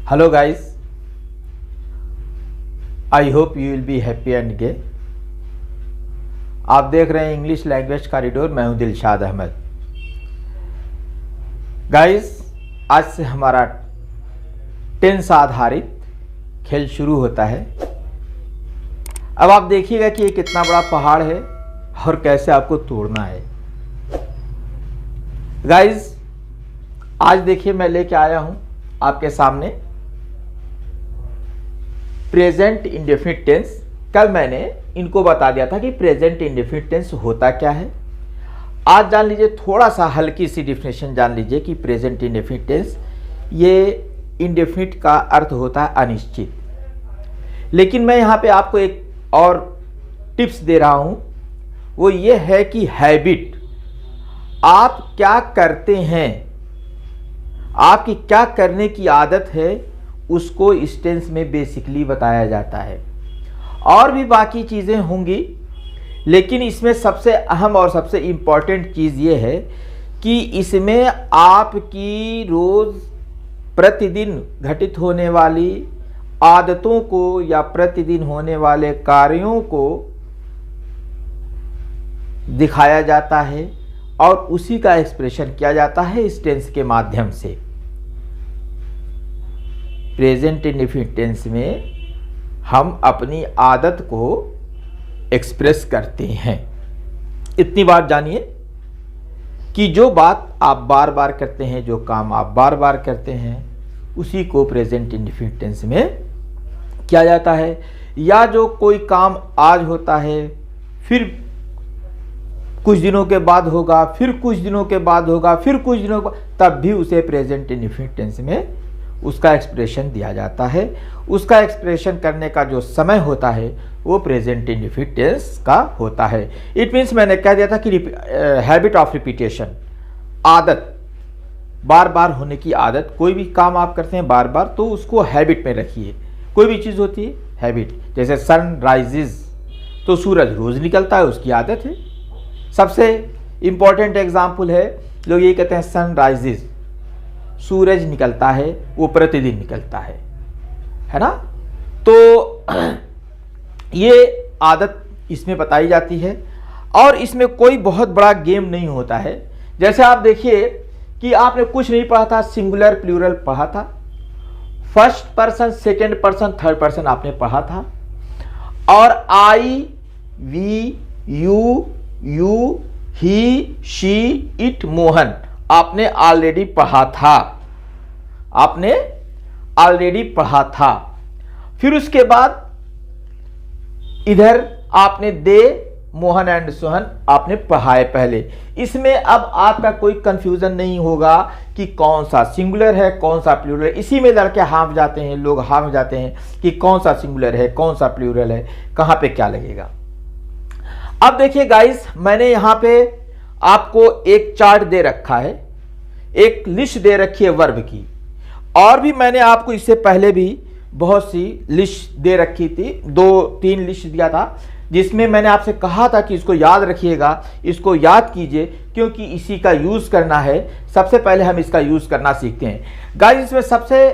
Hello guys, I hope you will be happy and gay। आप देख रहे हैं इंग्लिश लैंग्वेज कॉरिडोर। मैं हूं दिलशाद अहमद। गाइस, आज से हमारा टेंस आधारित खेल शुरू होता है। अब आप देखिएगा कि ये कितना बड़ा पहाड़ है और कैसे आपको तोड़ना है। गाइस, आज देखिए मैं लेके आया हूं आपके सामने प्रेजेंट इंडेफिनिट टेंस। कल मैंने इनको बता दिया था कि प्रेजेंट इंडेफिनिट टेंस होता क्या है। आज जान लीजिए, थोड़ा सा हल्की सी डिफिनेशन जान लीजिए कि प्रेजेंट इंडेफिनिट टेंस, ये इंडेफिनिट का अर्थ होता है अनिश्चित। लेकिन मैं यहाँ पे आपको एक और टिप्स दे रहा हूँ, वो ये है कि हैबिट, आप क्या करते हैं, आपकी क्या करने की आदत है, उसको इस टेंस में बेसिकली बताया जाता है। और भी बाकी चीज़ें होंगी, लेकिन इसमें सबसे अहम और सबसे इम्पॉर्टेंट चीज़ ये है कि इसमें आपकी रोज़ प्रतिदिन घटित होने वाली आदतों को या प्रतिदिन होने वाले कार्यों को दिखाया जाता है और उसी का एक्सप्रेशन किया जाता है इस टेंस के माध्यम से। प्रेजेंट इंडेफिनिट टेंस में हम अपनी आदत को एक्सप्रेस करते हैं। इतनी बात जानिए कि जो बात आप बार बार करते हैं, जो काम आप बार बार करते हैं, उसी को प्रेजेंट इंडेफिनिट टेंस में किया जाता है। या जो कोई काम आज होता है, फिर कुछ दिनों के बाद होगा, फिर कुछ दिनों के बाद होगा, फिर कुछ दिनों के बाद, तब भी उसे प्रेजेंट इंडेफिनिट टेंस में उसका एक्सप्रेशन दिया जाता है। उसका एक्सप्रेशन करने का जो समय होता है वो प्रेजेंट इंडेफिनिट टेंस का होता है। इट मीन्स, मैंने कह दिया था कि हैबिट ऑफ रिपीटेशन, आदत, बार बार होने की आदत। कोई भी काम आप करते हैं बार बार, तो उसको हैबिट में रखिए। कोई भी चीज़ होती है हैबिट, जैसे सन राइजेज, तो सूरज रोज निकलता है, उसकी आदत है। सबसे इम्पॉर्टेंट एग्जाम्पल है, लोग ये कहते हैं सन राइजेज, सूरज निकलता है, वो प्रतिदिन निकलता है ना। तो ये आदत इसमें बताई जाती है और इसमें कोई बहुत बड़ा गेम नहीं होता है। जैसे आप देखिए कि आपने कुछ नहीं पढ़ा था, सिंगुलर प्लूरल पढ़ा था, first person, second person, third person आपने पढ़ा था, और I, we, you, he, she, it, Mohan आपने ऑलरेडी पढ़ा था, आपने ऑलरेडी पढ़ा था। फिर उसके बाद इधर आपने दे, मोहन एंड सोहन आपने पढ़ाए पहले। इसमें अब आपका कोई कंफ्यूजन नहीं होगा कि कौन सा सिंगुलर है, कौन सा प्लूरल है। इसी में लड़के हाफ जाते हैं, लोग हाफ जाते हैं कि कौन सा सिंगुलर है, कौन सा प्लूरल है, कहां पे क्या लगेगा। अब देखिए गाइस, मैंने यहां पे आपको एक चार्ट दे रखा है, एक लिस्ट दे रखी है वर्ब की। और भी मैंने आपको इससे पहले भी बहुत सी लिस्ट दे रखी थी, 2-3 लिस्ट दिया था, जिसमें मैंने आपसे कहा था कि इसको याद रखिएगा, इसको याद कीजिए, क्योंकि इसी का यूज़ करना है। सबसे पहले हम इसका यूज़ करना सीखते हैं गाइस। इसमें सबसे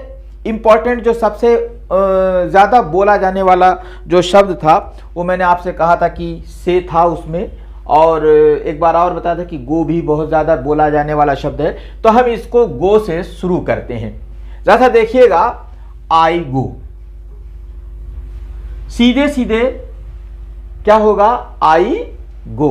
इम्पॉर्टेंट, जो सबसे ज़्यादा बोला जाने वाला जो शब्द था, वो मैंने आपसे कहा था कि से था उसमें, और एक बार और बताया था कि गो भी बहुत ज़्यादा बोला जाने वाला शब्द है। तो हम इसको गो से शुरू करते हैं। ज़्यादा देखिएगा, आई गो, सीधे सीधे क्या होगा, आई गो,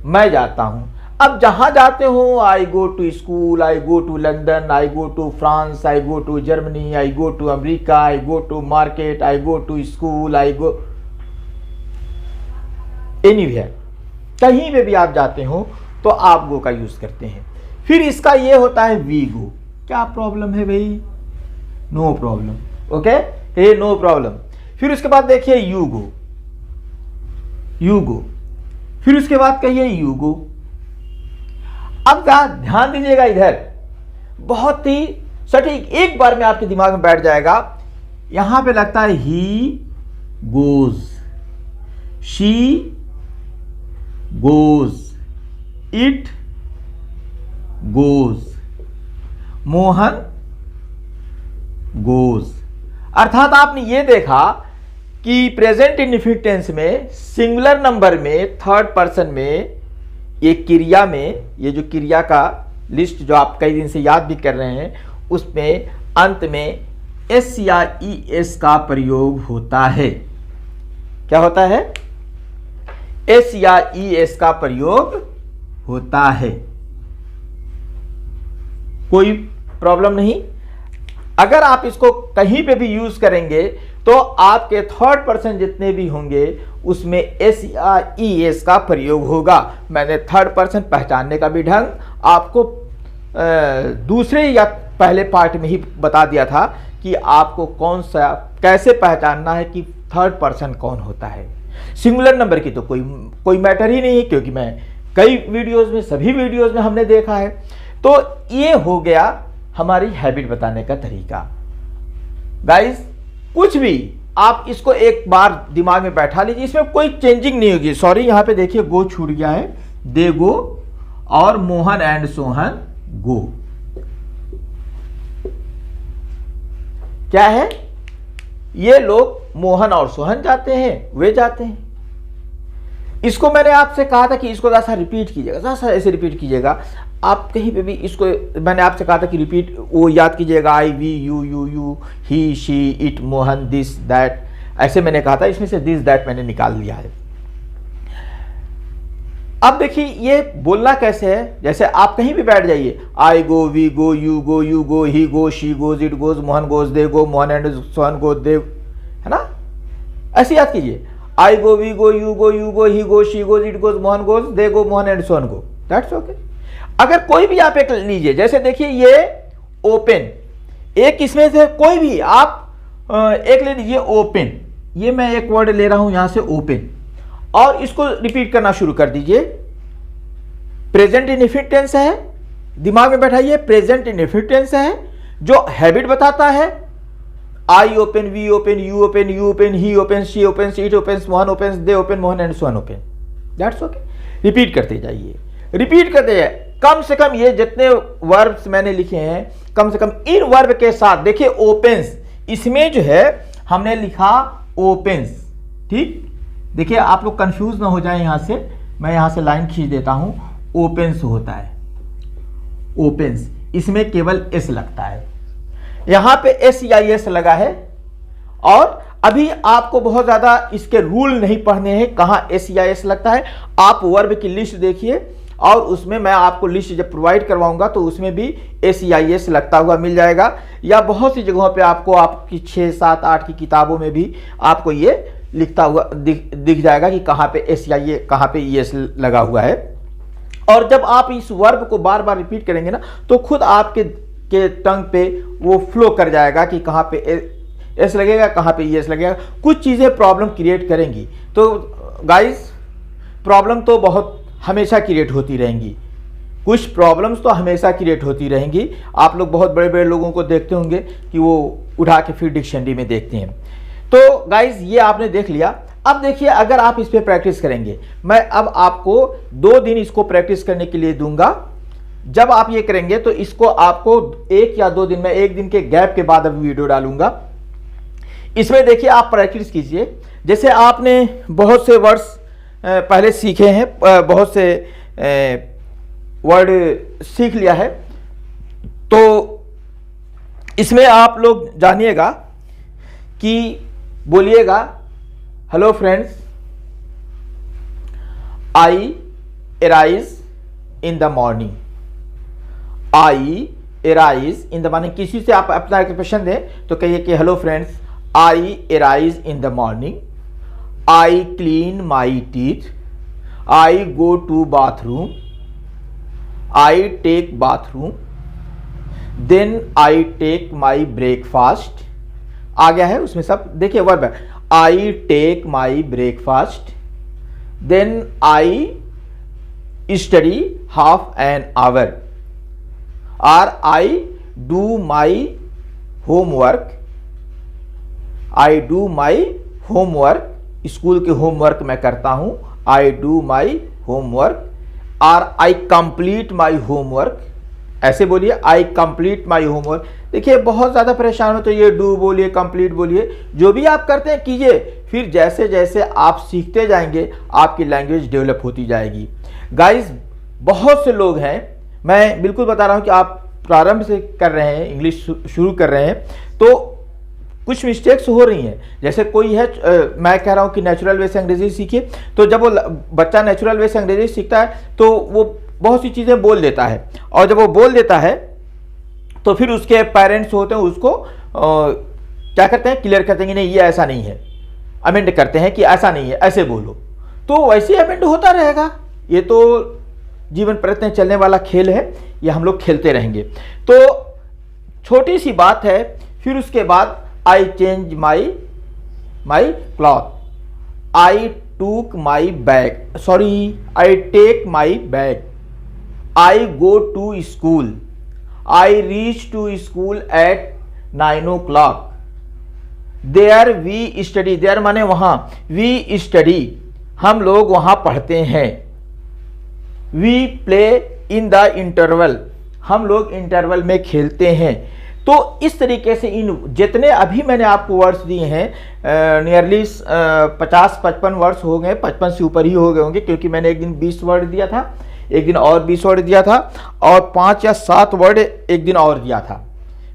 मैं जाता हूं। अब जहां जाते हो, I go to school, I go to London, I go to France, I go to Germany, I go to America, I go to market, I go to school, I go anywhere, कहीं पे भी आप जाते हो तो आप गो का use करते हैं। फिर इसका ये होता है वी गो। क्या प्रॉब्लम है भाई? नो प्रॉब्लम, ओके, हे नो प्रॉब्लम। फिर उसके बाद देखिए यू गो, यू गो। फिर उसके बाद कहिए यू गो। अब ध्यान दीजिएगा, इधर बहुत ही सटीक, एक बार में आपके दिमाग में बैठ जाएगा। यहां पे लगता है he goes, she goes, it goes, Mohan goes. अर्थात आपने ये देखा कि प्रेजेंट इंडेफिनिट टेंस में सिंगुलर नंबर में थर्ड पर्सन में ये क्रिया में, ये जो क्रिया का लिस्ट जो आप कई दिन से याद भी कर रहे हैं, उसमें अंत में एस या ई एस का प्रयोग होता है। क्या होता है? एस या ई एस का प्रयोग होता है। कोई प्रॉब्लम नहीं। अगर आप इसको कहीं पे भी यूज करेंगे तो आपके थर्ड पर्सन जितने भी होंगे उसमें एस या ई एस का प्रयोग होगा। मैंने थर्ड पर्सन पहचानने का भी ढंग आपको दूसरे या पहले पार्ट में ही बता दिया था कि आपको कौन सा कैसे पहचानना है कि थर्ड पर्सन कौन होता है। सिंगुलर नंबर की तो कोई मैटर ही नहीं है, क्योंकि मैं कई वीडियोस में, सभी वीडियोस में हमने देखा है। तो ये हो गया हमारी हैबिट बताने का तरीका। गाइस, कुछ भी आप इसको एक बार दिमाग में बैठा लीजिए, इसमें कोई चेंजिंग नहीं होगी। सॉरी, यहां पे देखिए गो छूट गया है। दे गो और मोहन एंड सोहन गो। क्या है? ये लोग मोहन और सोहन जाते हैं, वे जाते हैं। इसको मैंने आपसे कहा था कि इसको ज़रा रिपीट कीजिएगा, ज़रा ऐसे रिपीट कीजिएगा। आप कहीं पे भी इसको, मैंने आपसे कहा था कि रिपीट वो याद कीजिएगा, I we you you you he she it Mohan this that, ऐसे मैंने कहा था। इसमें से दिस दैट मैंने निकाल लिया है। अब देखिए ये बोलना कैसे है। जैसे आप कहीं भी बैठ जाइए, I go, we go, you go, he go, she goes, it goes, Mohan goes, they go, Mohan and Sohan go, they, है ना? ऐसे याद कीजिए, I go, we go, you go, he go, she goes, it goes, Mohan goes, they go, Mohan and Sohan go. That's okay. अगर कोई भी आप एक लीजिए, जैसे देखिए ये ओपन, एक इसमें से कोई भी आप एक ले लीजिए ओपन। ये मैं एक वर्ड ले रहा हूं यहां से ओपन, और इसको रिपीट करना शुरू कर दीजिए। प्रेजेंट इंडेफिनिट टेंस है, दिमाग में बैठाइए, प्रेजेंट इंडेफिनिट टेंस है जो हैबिट बताता है। I open, we open, you open, you open, he open, she open, it open, Mohan open, they open, Mohan and Sohan open. That's okay. Repeat करते जाइए, रिपीट करते जाइए। कम से कम ये जितने वर्ब्स मैंने लिखे हैं, कम से कम इन वर्ब के साथ देखिए ओपेंस, इसमें जो है हमने लिखा ओपेंस। ठीक, देखिए आप लोग कंफ्यूज ना हो जाए। यहां से मैं यहां से लाइन खींच देता हूं। ओपेंस होता है, ओपेंस, इसमें केवल एस लगता है। यहां पे एस या एस लगा है, और अभी आपको बहुत ज्यादा इसके रूल नहीं पढ़ने हैं कहां एस या एस लगता है। आप वर्ब की लिस्ट देखिए, और उसमें मैं आपको लिस्ट जब प्रोवाइड करवाऊंगा तो उसमें भी एस या एस लगता हुआ मिल जाएगा, या बहुत सी जगहों पे आपको आपकी 6, 7, 8 की किताबों में भी आपको ये लिखता हुआ दिख जाएगा कि कहाँ पे एस या ये कहाँ पे एस लगा हुआ है। और जब आप इस वर्ब को बार बार रिपीट करेंगे ना, तो खुद आपके टंग पे वो फ्लो कर जाएगा कि कहाँ पे एस लगेगा, कहाँ पे एस लगेगा। कुछ चीज़ें प्रॉब्लम क्रिएट करेंगी। तो गाइस, प्रॉब्लम तो बहुत हमेशा क्रिएट होती रहेंगी, कुछ प्रॉब्लम्स तो हमेशा क्रिएट होती रहेंगी। आप लोग बहुत बड़े बड़े लोगों को देखते होंगे कि वो उठा के फिर डिक्शनरी में देखते हैं। तो गाइज ये आपने देख लिया। अब देखिए, अगर आप इस पे प्रैक्टिस करेंगे, मैं अब आपको 2 दिन इसको प्रैक्टिस करने के लिए दूंगा। जब आप ये करेंगे तो इसको आपको 1 या 2 दिन में, 1 दिन के गैप के बाद अभी वीडियो डालूंगा। इसमें देखिए आप प्रैक्टिस कीजिए। जैसे आपने बहुत से वर्ड्स पहले सीखे हैं, बहुत से वर्ड सीख लिया है, तो इसमें आप लोग जानिएगा कि बोलिएगा, hello friends, I arise in the morning. I arise in the morning. किसी से आप अपना एक्सप्रेशन दें तो कहिए कि hello friends, I arise in the morning, I clean my teeth, I go to bathroom, I take bathroom, then I take my breakfast. आ गया है उसमें सब, देखिए वर्ब है। I take my breakfast, then I study half an hour, और I do my homework. I do my homework, school के homework मैं करता हूं। आई डू माई होमवर्क, और आई कंप्लीट माई होमवर्क, ऐसे बोलिए, आई कंप्लीट माई होमवर्क। देखिए बहुत ज़्यादा परेशान हो तो ये डू बोलिए, कंप्लीट बोलिए, जो भी आप करते हैं कीजिए। फिर जैसे जैसे आप सीखते जाएंगे आपकी लैंग्वेज डेवलप होती जाएगी। गाइस बहुत से लोग हैं, मैं बिल्कुल बता रहा हूँ कि आप प्रारंभ से कर रहे हैं, इंग्लिश शुरू कर रहे हैं तो कुछ मिस्टेक्स हो रही हैं। जैसे कोई है, मैं कह रहा हूँ कि नेचुरल वे से अंग्रेजी सीखिए, तो जब वो बच्चा नेचुरल वे से अंग्रेजी सीखता है तो वो बहुत सी चीज़ें बोल देता है, और जब वो बोल देता है तो फिर उसके पेरेंट्स होते हैं उसको क्या करते हैं, क्लियर करते हैं कि नहीं ये ऐसा नहीं है, अमेंड करते हैं कि ऐसा नहीं है, ऐसे बोलो। तो वैसे ही अमेंड होता रहेगा। ये तो जीवन प्रयत्न चलने वाला खेल है, ये हम लोग खेलते रहेंगे। तो छोटी सी बात है। फिर उसके बाद I change my cloth, I took my bag, sorry I take my bag, I go to school, I reach to school at 9 o'clock, there we study, there माने वहां, वी स्टडी हम लोग वहां पढ़ते हैं, we play in the interval हम लोग interval में खेलते हैं। तो इस तरीके से इन जितने अभी मैंने आपको वर्ड्स दिए हैं नियरली 50-55 वर्ड्स हो गए, 55 से ऊपर ही हो गए होंगे, क्योंकि मैंने एक दिन 20 वर्ड दिया था, एक दिन और 20 वर्ड दिया था, और 5 या 7 वर्ड एक दिन और दिया था।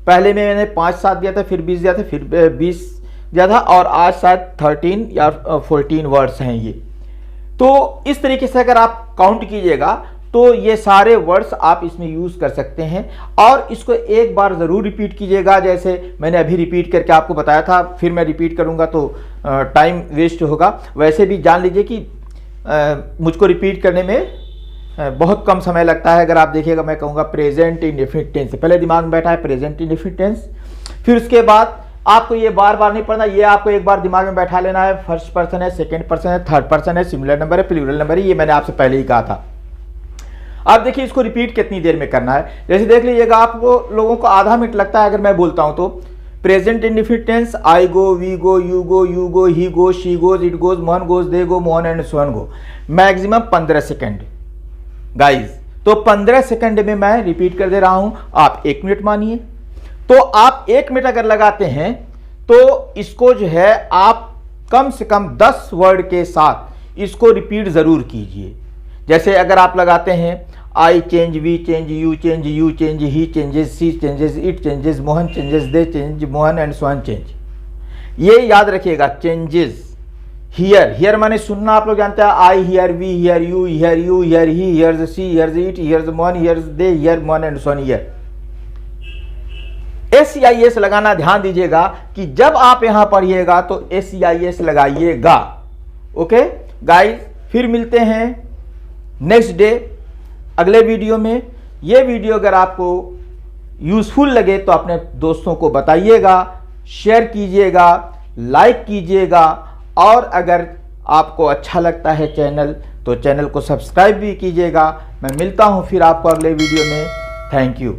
पहले में मैंने 5-7 दिया था, फिर 20 दिया था, फिर 20 दिया था, और आज शायद 13 या 14 वर्ड्स हैं ये। तो इस तरीके से अगर आप काउंट कीजिएगा तो ये सारे वर्ड्स आप इसमें यूज़ कर सकते हैं, और इसको एक बार ज़रूर रिपीट कीजिएगा। जैसे मैंने अभी रिपीट करके आपको बताया था, फिर मैं रिपीट करूँगा तो टाइम वेस्ट होगा। वैसे भी जान लीजिए कि मुझको रिपीट करने में बहुत कम समय लगता है। अगर आप देखिएगा, मैं कहूँगा प्रेजेंट इंडेफिनिट टेंस, पहले दिमाग में बैठा है प्रेजेंट इंडेफिनिट टेंस, फिर उसके बाद आपको ये बार बार नहीं पढ़ना, ये आपको एक बार दिमाग में बैठा लेना है। फर्स्ट पर्सन है, सेकंड पर्सन है, थर्ड पर्सन है, सिंगुलर नंबर है, प्लूरल नंबर है, ये मैंने आपसे पहले ही कहा था। अब देखिए इसको रिपीट कितनी देर में करना है। जैसे देख लीजिएगा, आपको लोगों को आधा मिनट लगता है अगर मैं बोलता हूं तो। Present indefinite tense, I go, we go, you go, he go, she goes, it goes, Mohan goes, they go, Mohan and Sohan go, maximum 15 second guys. तो 15 सेकेंड में मैं रिपीट कर दे रहा हूं, आप 1 मिनट मानिए। तो आप 1 मिनट अगर लगाते हैं तो इसको जो है आप कम से कम 10 वर्ड के साथ इसको रिपीट ज़रूर कीजिए। जैसे अगर आप लगाते हैं I change, we change, you change, you change, he changes, she changes, it changes, Mohan changes, they change, Mohan and Sohan change. ये याद रखिएगा, चेंजेस। हियर माने सुनना, आप लोग जानते हैं, I hear, we hear, you hear, you hear, he hears, she hears, it hears, Mohan hears, they hear, Mohan and Sohan hear. SEIS लगाना ध्यान दीजिएगा कि जब आप यहां पढ़िएगा तो SEIS लगाइएगा। ओके गाइस, फिर मिलते हैं नेक्स्ट डे अगले वीडियो में। ये वीडियो अगर आपको यूजफुल लगे तो अपने दोस्तों को बताइएगा, शेयर कीजिएगा, लाइक कीजिएगा, और अगर आपको अच्छा लगता है चैनल तो चैनल को सब्सक्राइब भी कीजिएगा। मैं मिलता हूं फिर आपको अगले वीडियो में। Thank you.